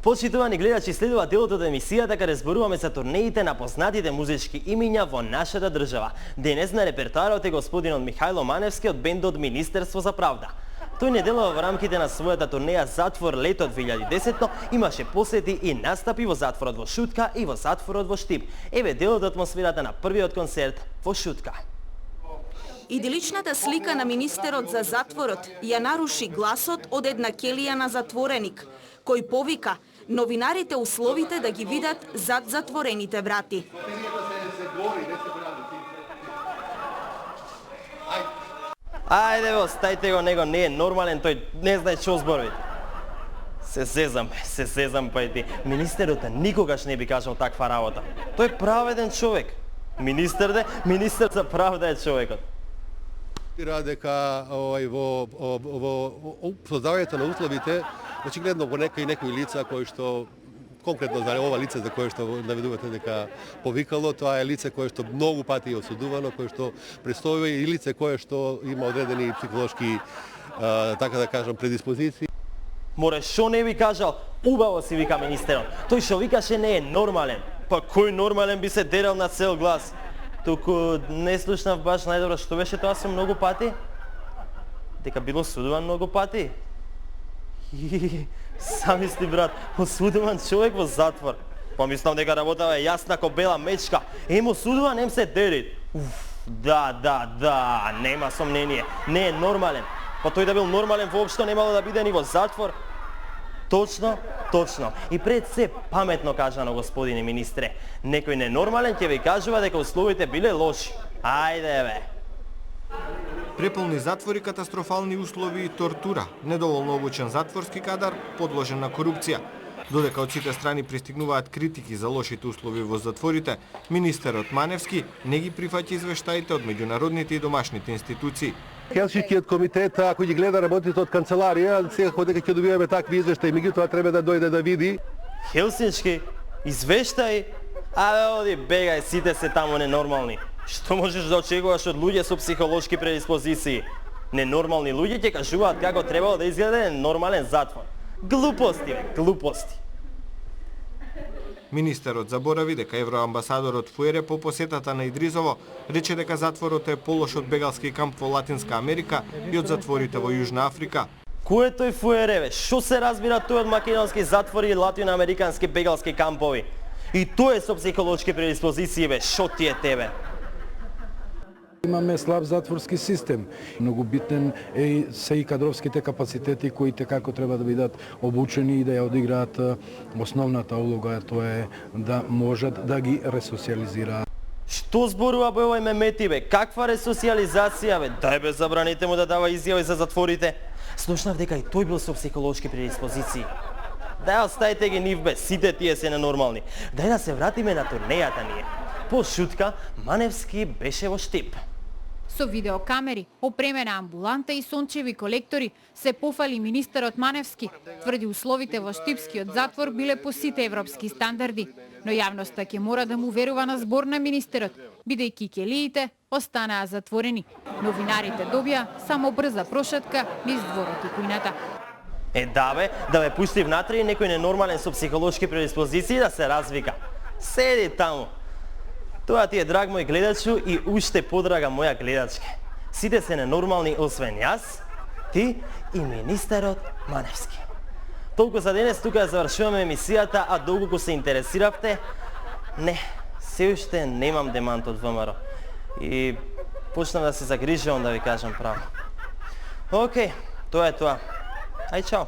Почитувани гледачи, следува делот од емисијата каде зборуваме за турнеите на познатите музички имиња во нашата држава. Денес на репертоарот е господинот Михајло Маневски од бендот Министерство за правда. Тој недело во рамките на својата турнеја Затвор лето 2010 имаше посети и настапи во затворот во Шутка и во затворот во Штип. Еве дел од атмосферата на првиот концерт во Шутка. Иделичната слика на министерот за затворот ја наруши гласот од една келија на затвореник, кој повика новинарите условите да ги видат зад затворените врати. Ајде бе, оставите го него, не е нормален, тој не знае што зборови. Се сезам па и ти. Министерот никогаш не би кажал таква работа. Тој е праведен човек. Министер за правда е човекот. Дека во создавањето на условите, очигледно во некои лица кои што конкретно за ова лице за кое што наведувате дека повикало, тоа е лице кое што многу пати е осудувано, кое што престојува и лице кое што има одредени психолошки, така да кажам, предиспозиции. Море, шо не би кажал? Убаво си вика министерот. Тој што викаше не е нормален. Па кој нормален би се дерал на цел глас? Туку не слушнав баш најдобро што беше тоа со многу пати? Дека било судуван многу пати? Замисли брат, осудуван човек во затвор. Помислам дека работава е јасна ко бела мечка. Ем осудуван, ем се дери. Да, нема сомнение. Не е нормален. Па тој да бил нормален воопшто немало да биде ни во затвор. Точно. И пред се паметно кажано, господине министре. Некој ненормален ќе ви кажува дека условите биле лоши. Ајде бе. Преполни затвори, катастрофални услови и тортура, недоволно обучен затворски кадар, подложен на корупција. Додека од сите страни пристигнуваат критики за лошите услови во затворите, министерот Маневски не ги прифаќа извештаите од меѓународните и домашните институции. Хелсинскиот комитет, ако ги гледа работите од канцеларија, секако дека ќе добиваме такви извештаи, меѓутоа треба да дојде да види. Хелсински извештаи? Оди бегај, сите се таму ненормални. Што можеш да очекуваш од луѓе со психолошки предиспозиции? Ненормални луѓе ќе кажуваат како требало да изгледа нормален затвор. Глупости. Министерот заборави дека евроамбасадорот Фуере по посетата на Идризово рече дека затворот е полош од бегалски камп во Латинска Америка и од затворите во Јужна Африка. Кој е тој Фуере, бе? Што се разбира тој од македонски затвори и латиноамерикански бегалски кампови? И тој е со психолошки предиспозиции, бе, шо ти е тебе? Имаме слаб затворски систем. Многу битен се и кадровските капацитети кои како треба да бидат обучени и да ја одиграат основната улога, тоа е да можат да ги ресоциализираат. Што зборува бе овој Мемети, бе? Каква ресоциализација, бе? Дај бе, забраните му да дава изјави за затворите. Слушнав дека и тој бил со психолошки предиспозиции. Дај, оставите ги нив, бе, сите тие се ненормални. Дај да се вратиме на турнејата ние. По Шутка, Маневски беше во Штип. Со видеокамери, опремена амбуланта и сончеви колектори се пофали министерот Маневски, тврди условите во Штипскиот затвор биле по сите европски стандарди, но јавноста ќе мора да му верува на збор на министерот, бидејќи келиите останаа затворени. Новинарите добија само брза прошетка низ дворот и кујната. Да бе, да ме пусти внатре и некој ненормален со психолошки предиспозиции да се развика. Седи таму. Тоа ти е, драг мој гледачу, и уште подрага моја гледачка. Сите се ненормални освен јас, ти и министерот Маневски. Толку за денес, тука завршуваме емисијата, а доколку се интересиравте, не, се уште немам демант од ВМРО. И почнам да се загрижувам, да ви кажам право. Океј, тоа е тоа. Ај, чао.